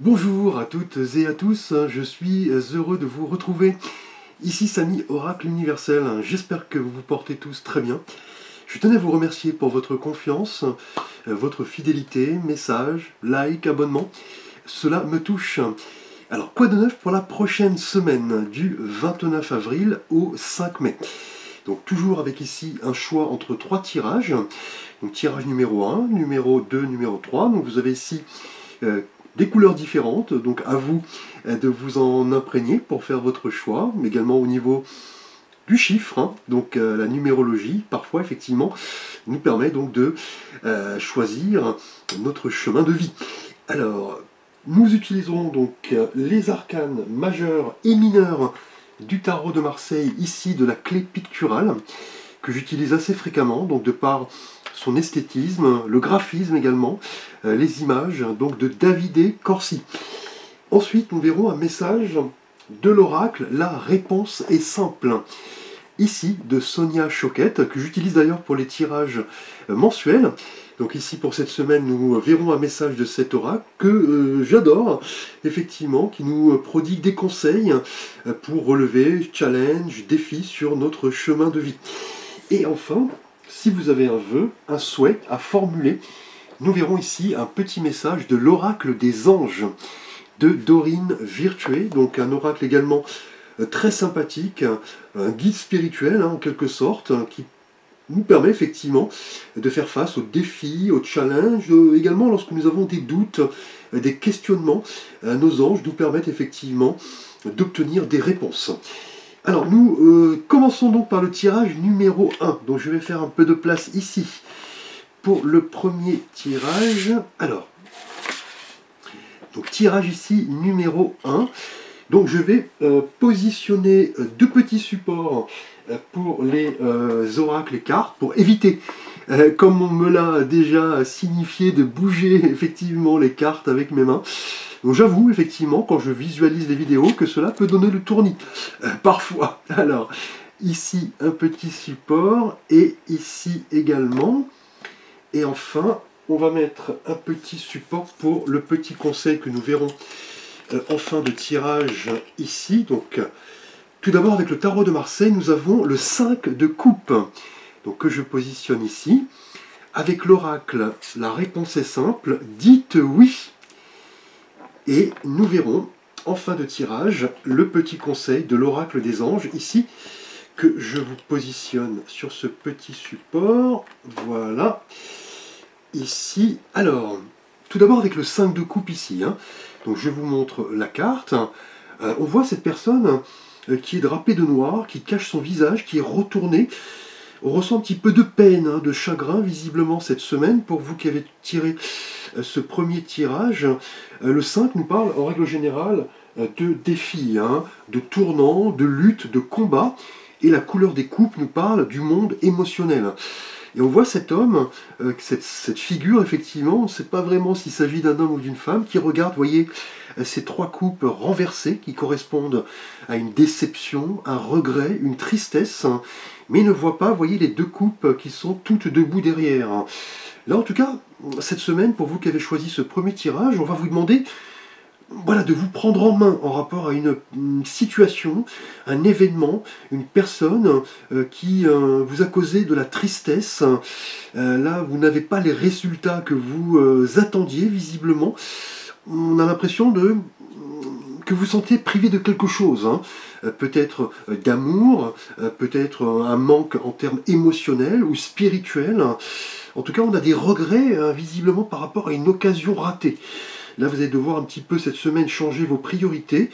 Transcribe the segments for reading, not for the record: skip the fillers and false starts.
Bonjour à toutes et à tous, je suis heureux de vous retrouver. Ici Samy, Oracle Universel, j'espère que vous vous portez tous très bien. Je tenais à vous remercier pour votre confiance, votre fidélité, messages, likes, abonnements. Cela me touche. Alors, quoi de neuf pour la prochaine semaine, du 29 avril au 5 mai? Donc toujours avec ici un choix entre trois tirages. Donc tirage numéro 1, numéro 2, numéro 3. Donc vous avez ici des couleurs différentes, donc à vous de vous en imprégner pour faire votre choix, mais également au niveau du chiffre, donc la numérologie, parfois effectivement, nous permet donc de choisir notre chemin de vie. Alors, nous utilisons donc les arcanes majeurs et mineurs du tarot de Marseille, ici de la clé picturale, que j'utilise assez fréquemment, donc de par son esthétisme, le graphisme également, les images donc de Davide Corsi. Ensuite, nous verrons un message de l'oracle, la réponse est simple. Ici, de Sonia Choquette, que j'utilise d'ailleurs pour les tirages mensuels. Donc ici, pour cette semaine, nous verrons un message de cet oracle que j'adore, effectivement, qui nous prodigue des conseils pour relever challenge, défis sur notre chemin de vie. Et enfin, si vous avez un vœu, un souhait à formuler, nous verrons ici un petit message de l'oracle des anges de Dorine Virtué, donc un oracle également très sympathique, un guide spirituel en quelque sorte, qui nous permet effectivement de faire face aux défis, aux challenges, également lorsque nous avons des doutes, des questionnements. Nos anges nous permettent effectivement d'obtenir des réponses. Alors nous commençons donc par le tirage numéro 1, donc je vais faire un peu de place ici pour le premier tirage. Alors, donc tirage ici numéro 1, donc je vais positionner deux petits supports pour les oracles et cartes, pour éviter, comme on me l'a déjà signifié, de bouger effectivement les cartes avec mes mains. Donc j'avoue effectivement, quand je visualise les vidéos, que cela peut donner le tournis, parfois. Alors, ici un petit support, et ici également. Et enfin, on va mettre un petit support pour le petit conseil que nous verrons en fin de tirage ici. Donc, tout d'abord avec le tarot de Marseille, nous avons le 5 de coupe, donc que je positionne ici. Avec l'oracle, la réponse est simple, dites oui. Et nous verrons en fin de tirage le petit conseil de l'oracle des anges ici, que je vous positionne sur ce petit support. Voilà. Ici, alors, tout d'abord avec le 5 de coupe ici. Donc je vous montre la carte. On voit cette personne qui est drapée de noir, qui cache son visage, qui est retourné. On ressent un petit peu de peine, de chagrin visiblement cette semaine. Pour vous qui avez tiré ce premier tirage, le 5 nous parle en règle générale de défis, de tournants, de luttes, de combats. Et la couleur des coupes nous parle du monde émotionnel. Et on voit cet homme, cette figure, effectivement, on ne sait pas vraiment s'il s'agit d'un homme ou d'une femme, qui regarde, vous voyez, ces trois coupes renversées, qui correspondent à une déception, un regret, une tristesse, mais il ne voit pas, vous voyez, les deux coupes qui sont toutes debout derrière. Là, en tout cas, cette semaine, pour vous qui avez choisi ce premier tirage, on va vous demander, voilà, de vous prendre en main en rapport à une situation, un événement, une personne qui vous a causé de la tristesse. Là, vous n'avez pas les résultats que vous attendiez, visiblement. On a l'impression que vous sentez privé de quelque chose. Peut-être d'amour, peut-être un manque en termes émotionnels ou spirituels. En tout cas, on a des regrets, visiblement, par rapport à une occasion ratée. Là, vous allez devoir un petit peu cette semaine changer vos priorités,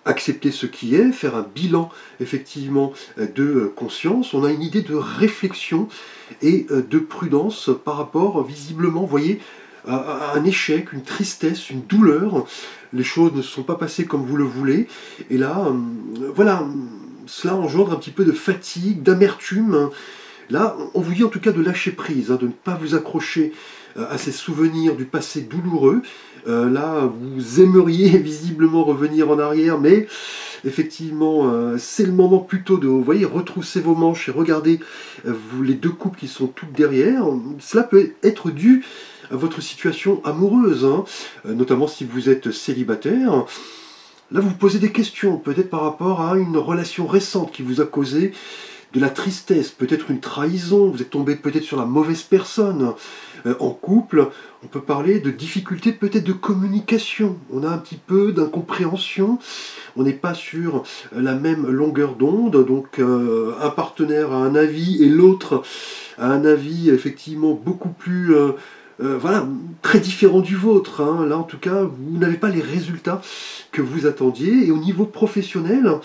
accepter ce qui est, faire un bilan effectivement de conscience. On a une idée de réflexion et de prudence par rapport visiblement, vous voyez, à un échec, une tristesse, une douleur. Les choses ne se sont pas passées comme vous le voulez. Et là, voilà, cela engendre un petit peu de fatigue, d'amertume. Là, on vous dit en tout cas de lâcher prise, de ne pas vous accrocher à ces souvenirs du passé douloureux. Là, vous aimeriez visiblement revenir en arrière, mais effectivement, c'est le moment plutôt de, vous voyez, retrousser vos manches et regarder les deux coupes qui sont toutes derrière. Cela peut être dû votre situation amoureuse, hein, notamment si vous êtes célibataire. Là, vous vous posez des questions, peut-être par rapport à une relation récente qui vous a causé de la tristesse, peut-être une trahison, vous êtes tombé peut-être sur la mauvaise personne. En couple, on peut parler de difficultés peut-être de communication, on a un petit peu d'incompréhension, on n'est pas sur la même longueur d'onde, donc un partenaire a un avis et l'autre a un avis effectivement beaucoup plus... voilà, très différent du vôtre, hein. Là en tout cas, vous n'avez pas les résultats que vous attendiez, et au niveau professionnel,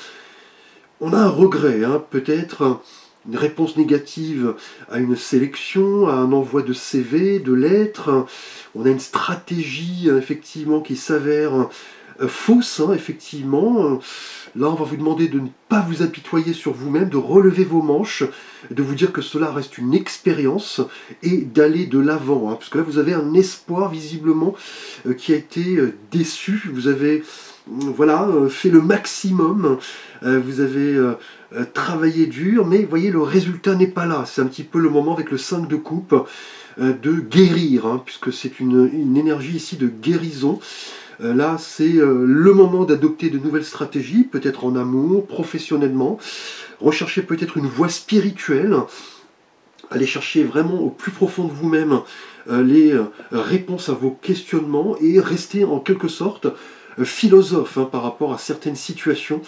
on a un regret, hein, peut-être une réponse négative à une sélection, à un envoi de CV, de lettres. On a une stratégie effectivement qui s'avère fausse, hein, effectivement. Là, on va vous demander de ne pas vous apitoyer sur vous-même, de relever vos manches, de vous dire que cela reste une expérience et d'aller de l'avant. Hein, parce que là, vous avez un espoir visiblement qui a été déçu. Vous avez voilà, fait le maximum, vous avez travaillé dur, mais vous voyez, le résultat n'est pas là. C'est un petit peu le moment avec le 5 de coupe de guérir, hein, puisque c'est une énergie ici de guérison. Là, c'est le moment d'adopter de nouvelles stratégies, peut-être en amour, professionnellement, rechercher peut-être une voie spirituelle, aller chercher vraiment au plus profond de vous-même les réponses à vos questionnements et rester en quelque sorte philosophe, hein, par rapport à certaines situations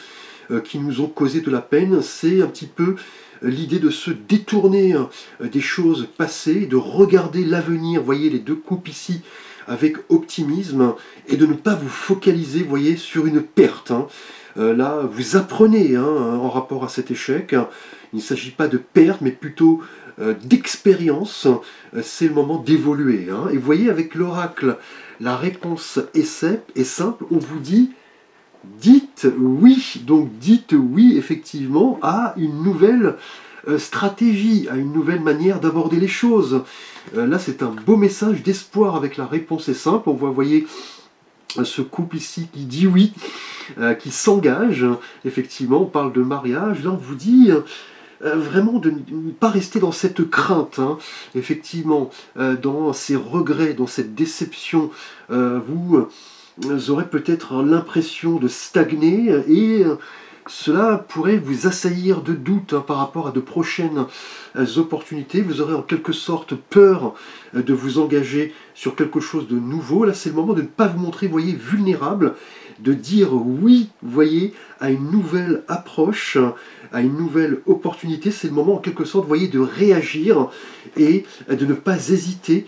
qui nous ont causé de la peine. C'est un petit peu l'idée de se détourner des choses passées, de regarder l'avenir, voyez les deux coupes ici, avec optimisme, et de ne pas vous focaliser, voyez, sur une perte. Hein. Là, vous apprenez, hein, en rapport à cet échec. Il ne s'agit pas de perte, mais plutôt d'expérience. C'est le moment d'évoluer. Hein. Et vous voyez, avec l'oracle, la réponse est simple. On vous dit, dites oui. Donc dites oui, effectivement, à une nouvelle stratégie, à une nouvelle manière d'aborder les choses. Là, c'est un beau message d'espoir avec la réponse est simple. On voit, vous voyez, ce couple ici qui dit oui, qui s'engage. Effectivement, on parle de mariage. Là, on vous dit vraiment de ne pas rester dans cette crainte, hein. Effectivement, dans ces regrets, dans cette déception. Vous aurez peut-être l'impression de stagner et cela pourrait vous assaillir de doutes, hein, par rapport à de prochaines opportunités. Vous aurez en quelque sorte peur de vous engager sur quelque chose de nouveau. Là, c'est le moment de ne pas vous montrer, vous voyez, vulnérable, de dire oui, vous voyez, à une nouvelle approche, à une nouvelle opportunité. C'est le moment, en quelque sorte, vous voyez, de réagir et de ne pas hésiter.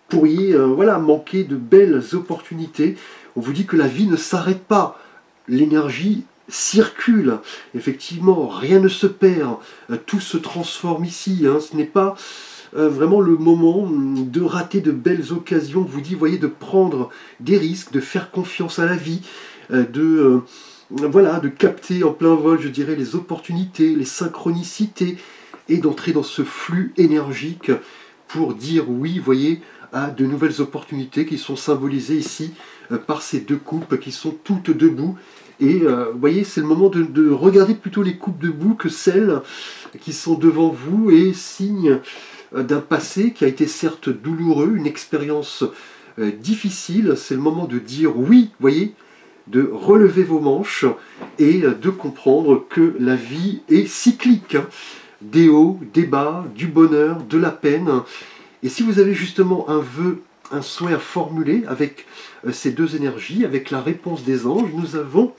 Pourriez voilà, manquer de belles opportunités. On vous dit que la vie ne s'arrête pas. L'énergie circule. Effectivement, rien ne se perd. Tout se transforme ici. Hein. Ce n'est pas vraiment le moment de rater de belles occasions. Vous dit, voyez, de prendre des risques, de faire confiance à la vie, voilà, de capter en plein vol, je dirais, les opportunités, les synchronicités, et d'entrer dans ce flux énergique pour dire oui, voyez, à de nouvelles opportunités qui sont symbolisées ici par ces deux coupes qui sont toutes debout. Et vous voyez, c'est le moment de regarder plutôt les coupes debout que celles qui sont devant vous, et signe d'un passé qui a été certes douloureux, une expérience difficile. C'est le moment de dire oui, vous voyez, de relever vos manches et de comprendre que la vie est cyclique, hein. Des hauts, des bas, du bonheur, de la peine. Et si vous avez justement un vœu, un souhait à formuler avec ces deux énergies, avec la réponse des anges, nous avons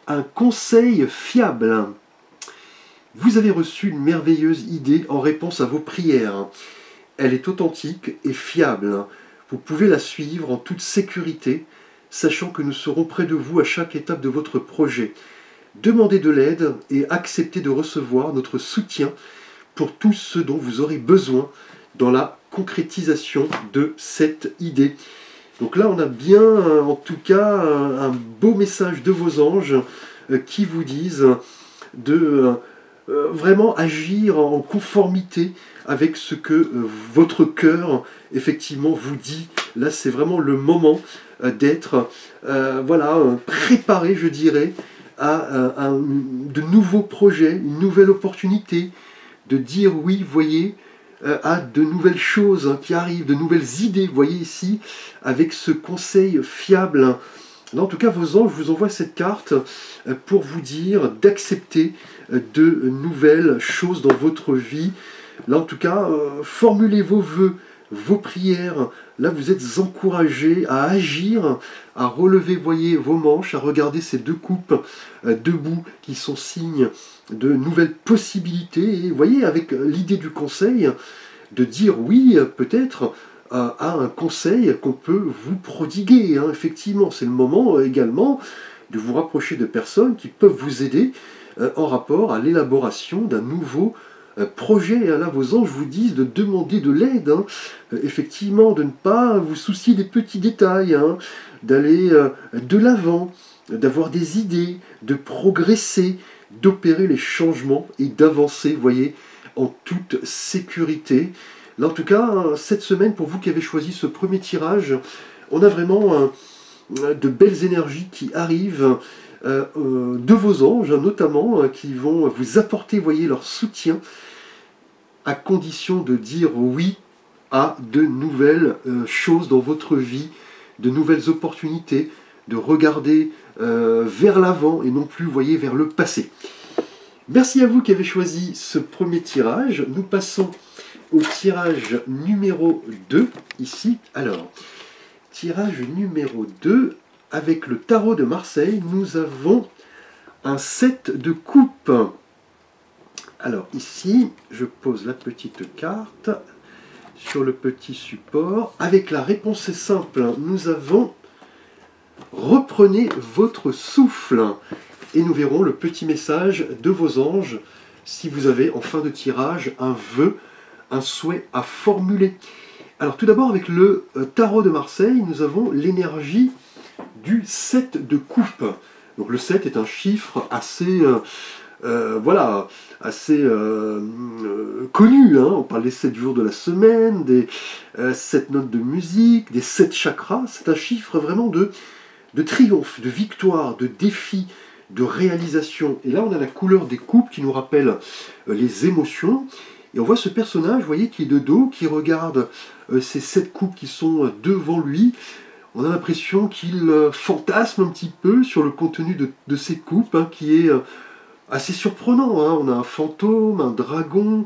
un conseil fiable. Vous avez reçu une merveilleuse idée en réponse à vos prières. Elle est authentique et fiable. Vous pouvez la suivre en toute sécurité, sachant que nous serons près de vous à chaque étape de votre projet. Demandez de l'aide et acceptez de recevoir notre soutien pour tout ce dont vous aurez besoin dans la concrétisation de cette idée. Donc là, on a bien, en tout cas, un beau message de vos anges qui vous disent de vraiment agir en conformité avec ce que votre cœur, effectivement, vous dit. Là, c'est vraiment le moment d'être voilà, préparé, je dirais, à de nouveaux projets, une nouvelle opportunité, de dire oui, voyez, à de nouvelles choses qui arrivent, de nouvelles idées. Vous voyez ici, avec ce conseil fiable. Là, en tout cas, vos anges vous envoient cette carte pour vous dire d'accepter de nouvelles choses dans votre vie. Là, en tout cas, formulez vos vœux, vos prières. Là, vous êtes encouragés à agir, à relever, voyez, vos manches, à regarder ces deux coupes debout qui sont signes de nouvelles possibilités. Et vous voyez, avec l'idée du conseil, de dire oui, peut-être, à un conseil qu'on peut vous prodiguer. Hein. Effectivement, c'est le moment également de vous rapprocher de personnes qui peuvent vous aider en rapport à l'élaboration d'un nouveau projet. Là, vos anges vous disent de demander de l'aide, hein. Effectivement, de ne pas vous soucier des petits détails, hein, d'aller de l'avant, d'avoir des idées, de progresser, d'opérer les changements et d'avancer, voyez, en toute sécurité. Là, en tout cas, cette semaine, pour vous qui avez choisi ce premier tirage, on a vraiment de belles énergies qui arrivent de vos anges, notamment, qui vont vous apporter, voyez, leur soutien, à condition de dire oui à de nouvelles choses dans votre vie, de nouvelles opportunités, de regarder vers l'avant et non plus, voyez, vers le passé. Merci à vous qui avez choisi ce premier tirage. Nous passons au tirage numéro 2, ici. Alors, tirage numéro 2, avec le tarot de Marseille, nous avons un 7 de coupe. Alors ici, je pose la petite carte sur le petit support. Avec la réponse est simple, nous avons « Reprenez votre souffle ». Et nous verrons le petit message de vos anges si vous avez en fin de tirage un vœu, un souhait à formuler. Alors tout d'abord avec le tarot de Marseille, nous avons l'énergie du 7 de coupe. Donc le 7 est un chiffre assez, voilà, assez connu. Hein. On parle des 7 jours de la semaine, des 7 notes de musique, des 7 chakras. C'est un chiffre vraiment de triomphe, de victoire, de défi, de réalisation. Et là, on a la couleur des coupes qui nous rappelle les émotions. Et on voit ce personnage, vous voyez, qui est de dos, qui regarde ces 7 coupes qui sont devant lui. On a l'impression qu'il fantasme un petit peu sur le contenu de ces coupes, hein, qui est assez surprenant. Hein. On a un fantôme, un dragon,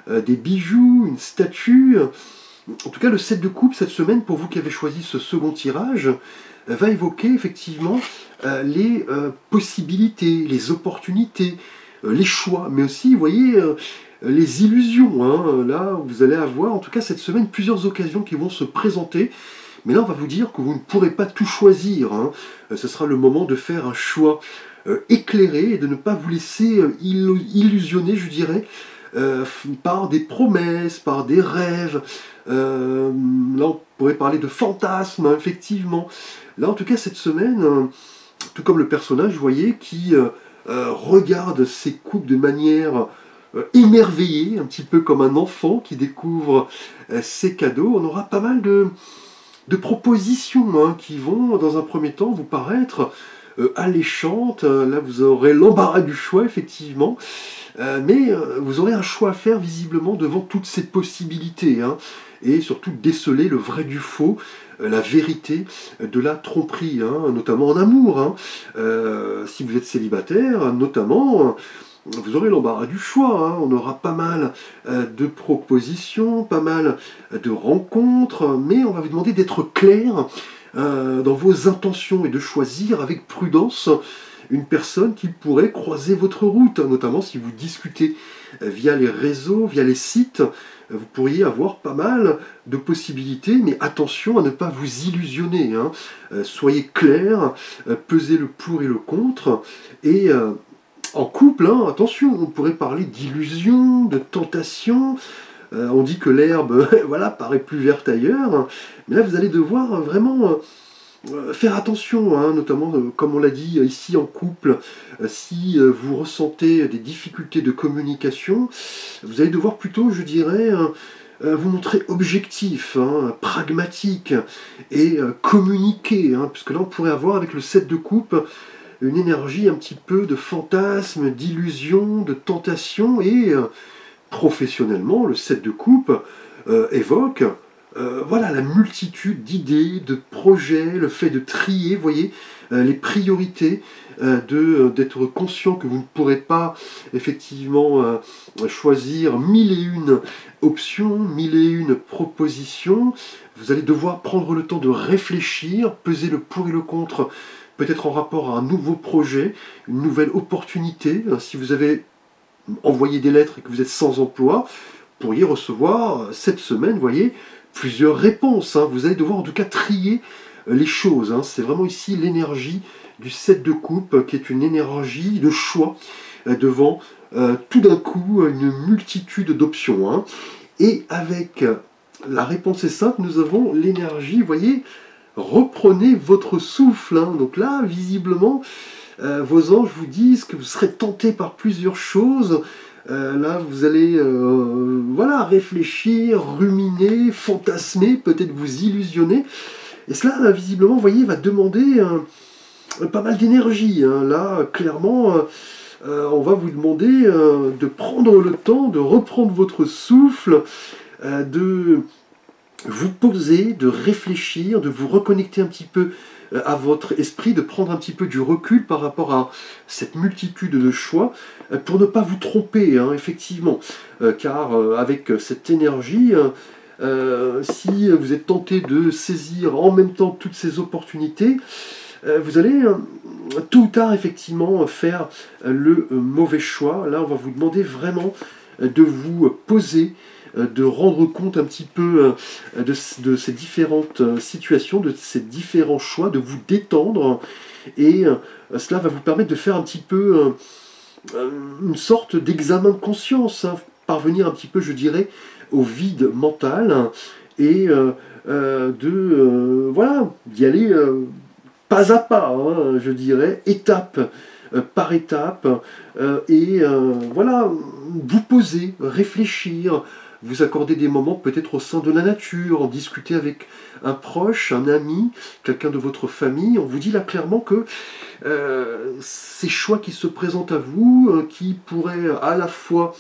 des bijoux, une statue. En tout cas, le 7 de coupe, cette semaine, pour vous qui avez choisi ce second tirage, va évoquer effectivement les possibilités, les opportunités, les choix, mais aussi, vous voyez, les illusions. Hein. Là, vous allez avoir, en tout cas cette semaine, plusieurs occasions qui vont se présenter. Mais là, on va vous dire que vous ne pourrez pas tout choisir. Hein. Ce sera le moment de faire un choix éclairé et de ne pas vous laisser illusionner, je dirais, par des promesses, par des rêves. Là, on pourrait parler de fantasmes, hein, effectivement. Là, en tout cas, cette semaine, tout comme le personnage, vous voyez, qui regarde ses coupes de manière émerveillée, un petit peu comme un enfant qui découvre ses cadeaux, on aura pas mal de propositions, hein, qui vont, dans un premier temps, vous paraître alléchantes. Là, vous aurez l'embarras du choix, effectivement. Mais vous aurez un choix à faire, visiblement, devant toutes ces possibilités. Hein, et surtout, déceler le vrai du faux, la vérité de la tromperie, hein, notamment en amour. Hein. Si vous êtes célibataire, notamment... vous aurez l'embarras du choix, hein. On aura pas mal de propositions, pas mal de rencontres, mais on va vous demander d'être clair dans vos intentions et de choisir avec prudence une personne qui pourrait croiser votre route, notamment si vous discutez via les réseaux, via les sites, vous pourriez avoir pas mal de possibilités, mais attention à ne pas vous illusionner. Hein. Soyez clair, pesez le pour et le contre, et... en couple, hein, attention, on pourrait parler d'illusion, de tentation. On dit que l'herbe voilà, paraît plus verte ailleurs. Mais là, vous allez devoir vraiment faire attention, hein, notamment, comme on l'a dit ici en couple, si vous ressentez des difficultés de communication, vous allez devoir plutôt, je dirais, vous montrer objectif, hein, pragmatique et communiquer. Hein, puisque là, on pourrait avoir, avec le 7 de coupe, une énergie un petit peu de fantasme, d'illusion, de tentation, et Professionnellement, le 7 de coupe évoque voilà, la multitude d'idées, de projets, le fait de trier, vous voyez, les priorités, d'être conscient que vous ne pourrez pas effectivement choisir mille et une options, mille et une propositions. Vous allez devoir prendre le temps de réfléchir, peser le pour et le contre, peut-être en rapport à un nouveau projet, une nouvelle opportunité. Si vous avez envoyé des lettres et que vous êtes sans emploi, vous pourriez recevoir cette semaine, vous voyez, plusieurs réponses. Vous allez devoir en tout cas trier les choses. C'est vraiment ici l'énergie du 7 de coupe, qui est une énergie de choix devant tout d'un coup une multitude d'options. Et avec la réponse est simple, nous avons l'énergie, vous voyez, reprenez votre souffle. Donc là, visiblement, vos anges vous disent que vous serez tenté par plusieurs choses. Là, vous allez voilà, réfléchir, ruminer, fantasmer, peut-être vous illusionner. Et cela, visiblement, vous voyez, va demander pas mal d'énergie. Là, clairement, on va vous demander de prendre le temps, de reprendre votre souffle, de vous poser, de réfléchir, de vous reconnecter un petit peu à votre esprit, de prendre un petit peu du recul par rapport à cette multitude de choix, pour ne pas vous tromper, effectivement. Car avec cette énergie, si vous êtes tenté de saisir en même temps toutes ces opportunités, vous allez tôt ou tard effectivement faire le mauvais choix. Là, on va vous demander vraiment de vous poser, de rendre compte un petit peu de ces différentes situations, de ces différents choix, de vous détendre, et cela va vous permettre de faire un petit peu une sorte d'examen de conscience, parvenir un petit peu, je dirais, au vide mental, et voilà, d'y aller pas à pas, je dirais, étape par étape, et voilà, vous poser, réfléchir, vous accorder des moments peut-être au sein de la nature, en discuter avec un proche, un ami, quelqu'un de votre famille. On vous dit là clairement que ces choix qui se présentent à vous, qui pourraient à la fois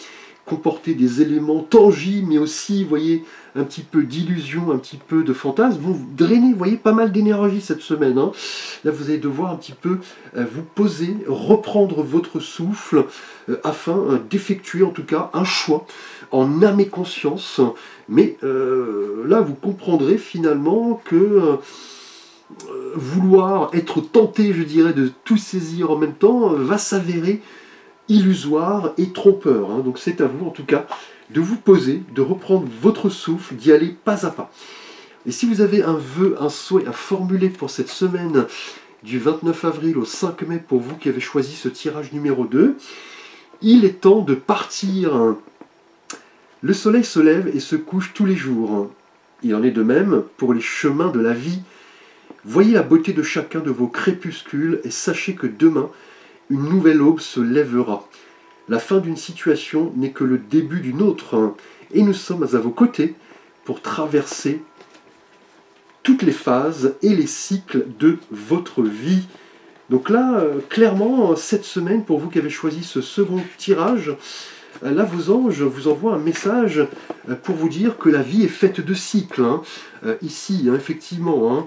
comporter des éléments tangibles, mais aussi, vous voyez, un petit peu d'illusion, un petit peu de fantasme, vont drainer, vous voyez, pas mal d'énergie cette semaine. Là, vous allez devoir un petit peu vous poser, reprendre votre souffle, afin d'effectuer en tout cas un choix en âme et conscience. Mais là, vous comprendrez finalement que vouloir être tenté, je dirais, de tout saisir en même temps, va s'avérer illusoire et trompeur. Donc c'est à vous en tout cas de vous poser, de reprendre votre souffle, d'y aller pas à pas. Et si vous avez un vœu, un souhait à formuler pour cette semaine du 29 avril au 5 mai, pour vous qui avez choisi ce tirage numéro 2, il est temps de partir. Le soleil se lève et se couche tous les jours. Il en est de même pour les chemins de la vie. Voyez la beauté de chacun de vos crépuscules et sachez que demain, une nouvelle aube se lèvera. La fin d'une situation n'est que le début d'une autre, et nous sommes à vos côtés pour traverser toutes les phases et les cycles de votre vie. Donc là, clairement, cette semaine, pour vous qui avez choisi ce second tirage, là, vos anges vous envoient un message pour vous dire que la vie est faite de cycles. Ici, effectivement,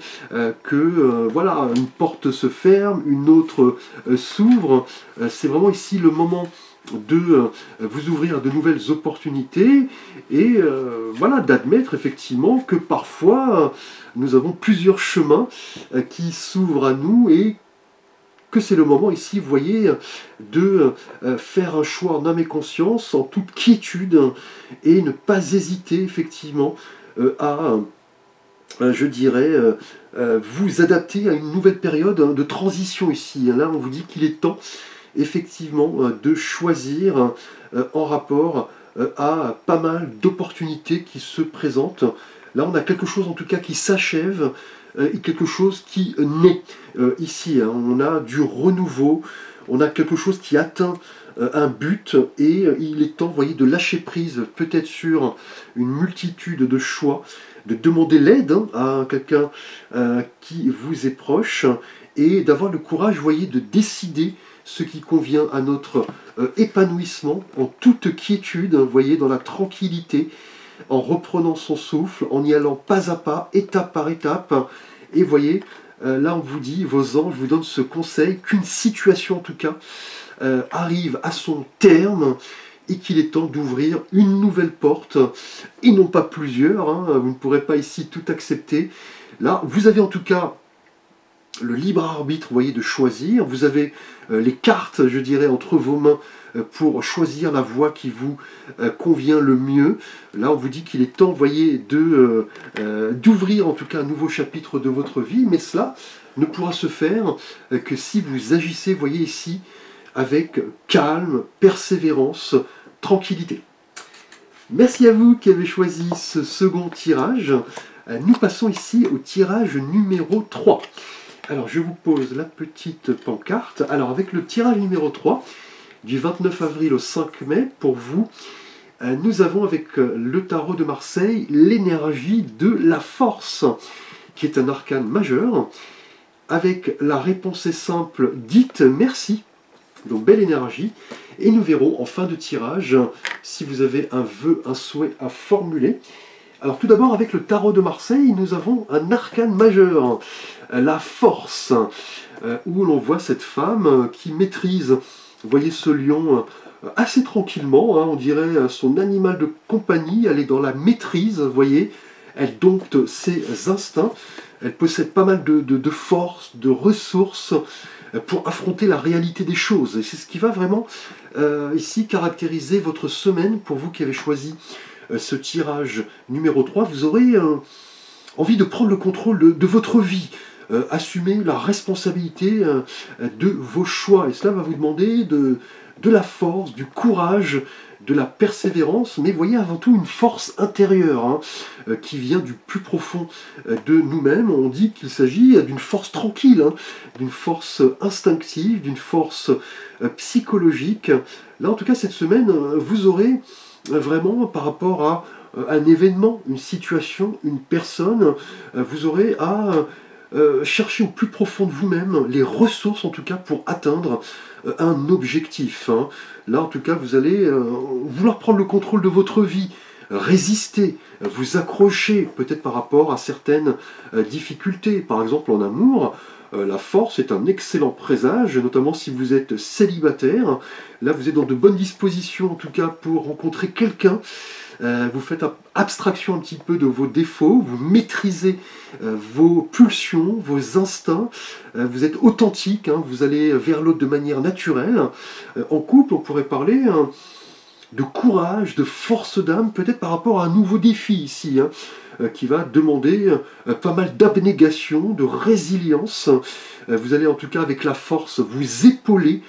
que voilà, une porte se ferme, une autre s'ouvre. C'est vraiment ici le moment de vous ouvrir à de nouvelles opportunités, et voilà, d'admettre effectivement que parfois nous avons plusieurs chemins qui s'ouvrent à nous, et que c'est le moment ici, vous voyez, de faire un choix en âme et conscience, en toute quiétude, et ne pas hésiter effectivement à, je dirais, vous adapter à une nouvelle période de transition ici. Là, on vous dit qu'il est temps effectivement de choisir en rapport à pas mal d'opportunités qui se présentent. Là, on a quelque chose en tout cas qui s'achève, et quelque chose qui naît ici. On a du renouveau, on a quelque chose qui atteint un but, et il est temps, vous voyez, de lâcher prise peut-être sur une multitude de choix, de demander l'aide à quelqu'un qui vous est proche, et d'avoir le courage, vous voyez, de décider ce qui convient à notre épanouissement, en toute quiétude, vous voyez, dans la tranquillité, en reprenant son souffle, en y allant pas à pas, étape par étape. Et voyez, là on vous dit, vos anges vous donnent ce conseil, qu'une situation en tout cas arrive à son terme, et qu'il est temps d'ouvrir une nouvelle porte, et non pas plusieurs, hein, vous ne pourrez pas ici tout accepter. Là, vous avez en tout cas le libre arbitre, vous voyez, de choisir. Vous avez les cartes, je dirais, entre vos mains pour choisir la voie qui vous convient le mieux. Là, on vous dit qu'il est temps, vous voyez, d'ouvrir en tout cas un nouveau chapitre de votre vie, mais cela ne pourra se faire que si vous agissez, vous voyez ici, avec calme, persévérance, tranquillité. Merci à vous qui avez choisi ce second tirage. Nous passons ici au tirage numéro 3. Alors je vous pose la petite pancarte. Alors avec le tirage numéro 3, du 29 avril au 5 mai, pour vous, nous avons avec le tarot de Marseille l'énergie de la force, qui est un arcane majeur. Avec la réponse est simple, dites merci. Donc belle énergie, et nous verrons en fin de tirage si vous avez un vœu, un souhait à formuler. Alors tout d'abord avec le tarot de Marseille, nous avons un arcane majeur, la force, où l'on voit cette femme qui maîtrise, vous voyez ce lion assez tranquillement, hein, on dirait son animal de compagnie, elle est dans la maîtrise, vous voyez, elle dompte ses instincts, elle possède pas mal de force, de ressources, pour affronter la réalité des choses. Et c'est ce qui va vraiment ici caractériser votre semaine. Pour vous qui avez choisi ce tirage numéro 3, vous aurez envie de prendre le contrôle de votre vie, assumer la responsabilité de vos choix. Et cela va vous demander de la force, du courage, de la persévérance, mais voyez avant tout une force intérieure hein, qui vient du plus profond de nous-mêmes. On dit qu'il s'agit d'une force tranquille, hein, d'une force instinctive, d'une force psychologique. Là en tout cas cette semaine, vous aurez vraiment par rapport à un événement, une situation, une personne, vous aurez à chercher au plus profond de vous-même les ressources en tout cas pour atteindre un objectif. Hein. Là en tout cas vous allez vouloir prendre le contrôle de votre vie, résister, vous accrocher peut-être par rapport à certaines difficultés. Par exemple en amour, la force est un excellent présage, notamment si vous êtes célibataire. Là vous êtes dans de bonnes dispositions en tout cas pour rencontrer quelqu'un. Vous faites abstraction un petit peu de vos défauts, vous maîtrisez vos pulsions, vos instincts, vous êtes authentique, hein, vous allez vers l'autre de manière naturelle. En couple, on pourrait parler de courage, de force d'âme, peut-être par rapport à un nouveau défi ici, hein, qui va demander pas mal d'abnégation, de résilience. Vous allez en tout cas avec la force vous épauler,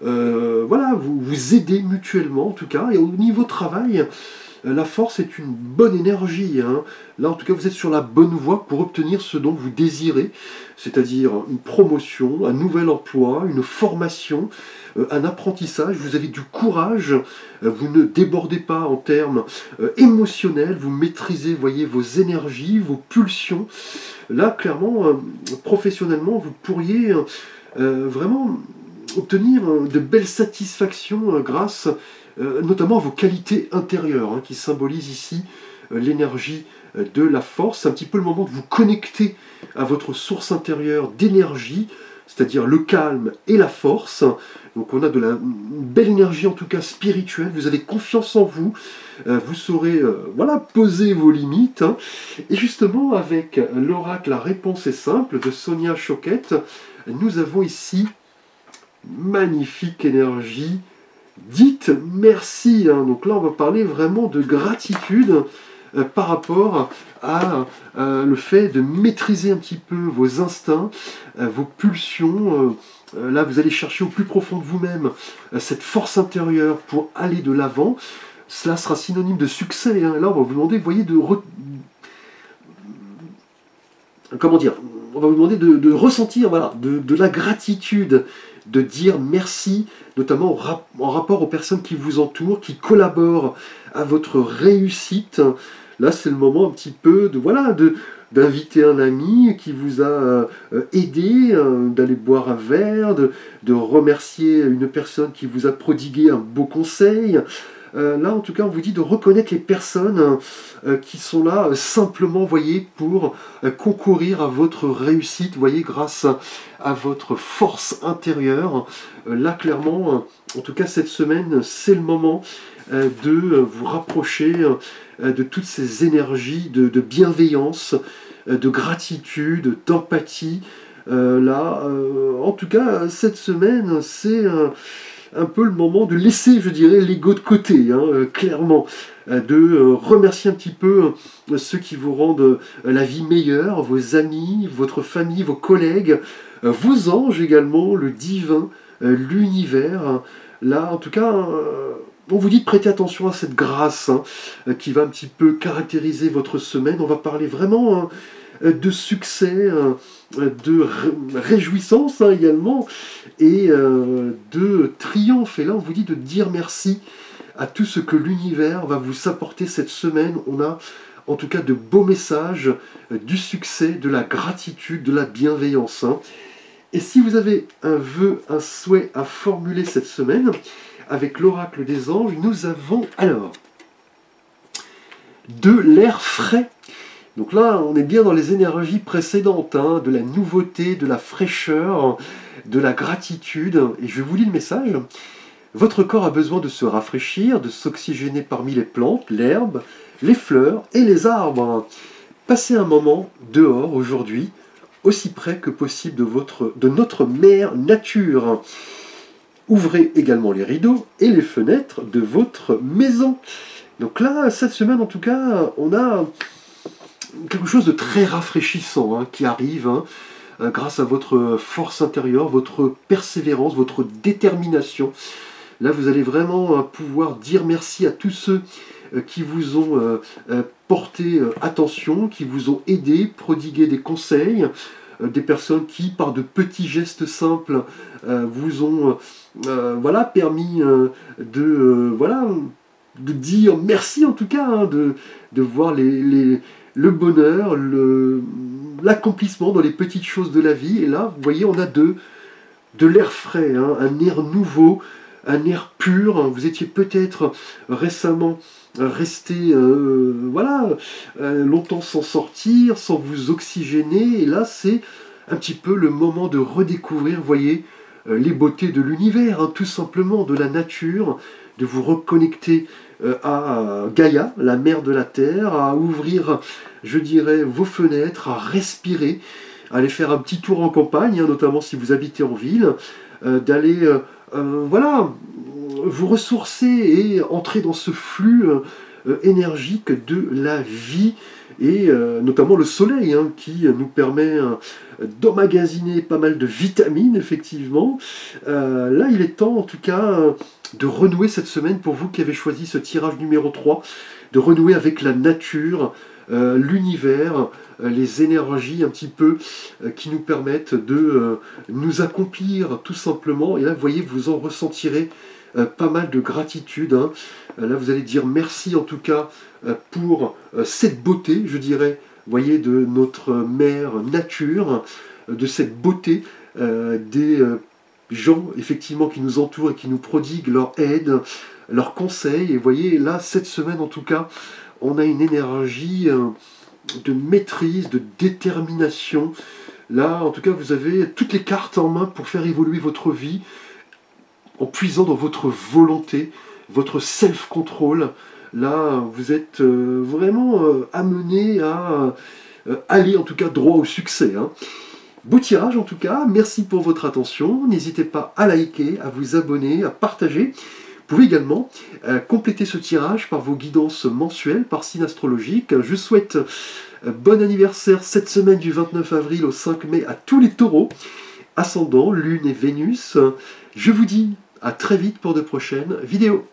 voilà, vous aider mutuellement en tout cas. Et au niveau travail, la force est une bonne énergie. Hein. Là en tout cas vous êtes sur la bonne voie pour obtenir ce dont vous désirez, c'est-à-dire une promotion, un nouvel emploi, une formation, un apprentissage. Vous avez du courage, vous ne débordez pas en termes émotionnels, vous maîtrisez, voyez, vos énergies, vos pulsions. Là clairement, professionnellement, vous pourriez vraiment obtenir de belles satisfactions grâce notamment à vos qualités intérieures, hein, qui symbolisent ici l'énergie de la force. C'est un petit peu le moment de vous connecter à votre source intérieure d'énergie, c'est-à-dire le calme et la force. Donc on a de la belle énergie en tout cas spirituelle, vous avez confiance en vous, vous saurez voilà, poser vos limites. Hein. Et justement avec l'oracle La réponse est simple de Sonia Choquette, nous avons ici magnifique énergie, dites merci. Hein. Donc là on va parler vraiment de gratitude par rapport à le fait de maîtriser un petit peu vos instincts, vos pulsions. Là vous allez chercher au plus profond de vous-même cette force intérieure pour aller de l'avant. Cela sera synonyme de succès. Hein. Là on va vous demander, vous voyez, comment dire, on va vous demander de ressentir voilà, de la gratitude, de dire merci, notamment en rapport aux personnes qui vous entourent, qui collaborent à votre réussite. Là, c'est le moment un petit peu de, voilà, d'inviter un ami qui vous a aidé, d'aller boire un verre, de remercier une personne qui vous a prodigué un beau conseil. Là, en tout cas, on vous dit de reconnaître les personnes qui sont là simplement, voyez, pour concourir à votre réussite, voyez, grâce à votre force intérieure. Là, clairement, en tout cas, cette semaine, c'est le moment de vous rapprocher de toutes ces énergies de bienveillance, de gratitude, d'empathie. En tout cas, cette semaine, c'est un peu le moment de laisser, je dirais, l'ego de côté, clairement, de remercier un petit peu ceux qui vous rendent la vie meilleure, vos amis, votre famille, vos collègues, vos anges également, le divin, l'univers. Là, en tout cas, on vous dit de prêter attention à cette grâce qui va un petit peu caractériser votre semaine. On va parler vraiment de succès, de réjouissance également, et de triomphe. Et là, on vous dit de dire merci à tout ce que l'univers va vous apporter cette semaine. On a en tout cas de beaux messages, du succès, de la gratitude, de la bienveillance. Et si vous avez un vœu, un souhait à formuler cette semaine, avec l'oracle des anges, nous avons alors de l'air frais. Donc là, on est bien dans les énergies précédentes, de la nouveauté, de la fraîcheur, de la gratitude. Et je vous lis le message. Votre corps a besoin de se rafraîchir, de s'oxygéner parmi les plantes, l'herbe, les fleurs et les arbres. Passez un moment dehors aujourd'hui, aussi près que possible de notre mère nature. Ouvrez également les rideaux et les fenêtres de votre maison. Donc là, cette semaine en tout cas, on a quelque chose de très rafraîchissant qui arrive grâce à votre force intérieure, votre persévérance, votre détermination. Là, vous allez vraiment pouvoir dire merci à tous ceux qui vous ont porté attention, qui vous ont aidé, prodigué des conseils, des personnes qui, par de petits gestes simples, vous ont permis de dire merci en tout cas, de voir le bonheur, l'accomplissement dans les petites choses de la vie. Et là, vous voyez, on a de l'air frais, un air nouveau, un air pur. Vous étiez peut-être récemment resté longtemps sans sortir, sans vous oxygéner. Et là, c'est un petit peu le moment de redécouvrir, vous voyez, les beautés de l'univers, tout simplement, de la nature, de vous reconnecter à Gaïa, la mère de la Terre, à ouvrir, je dirais, vos fenêtres, à respirer, à aller faire un petit tour en campagne, notamment si vous habitez en ville, d'aller vous ressourcer et entrer dans ce flux énergique de la vie, et notamment le soleil qui nous permet d'emmagasiner pas mal de vitamines, effectivement. Là, il est temps, en tout cas, de renouer cette semaine, pour vous qui avez choisi ce tirage numéro 3, de renouer avec la nature, l'univers, les énergies un petit peu qui nous permettent de nous accomplir tout simplement. Et là, vous voyez, vous en ressentirez pas mal de gratitude. Là, vous allez dire merci en tout cas pour cette beauté, je dirais, voyez, de notre mère nature, de cette beauté des gens effectivement qui nous entourent et qui nous prodiguent leur aide, leurs conseils. Et vous voyez, là, cette semaine en tout cas, on a une énergie de maîtrise, de détermination. Là, en tout cas, vous avez toutes les cartes en main pour faire évoluer votre vie en puisant dans votre volonté, votre self-control. Là, vous êtes vraiment amené à aller en tout cas droit au succès. Beau tirage en tout cas, merci pour votre attention. N'hésitez pas à liker, à vous abonner, à partager. Vous pouvez également compléter ce tirage par vos guidances mensuelles par signe astrologique. Je souhaite bon anniversaire cette semaine du 29 avril au 5 mai à tous les taureaux, ascendant, lune et Vénus. Je vous dis à très vite pour de prochaines vidéos.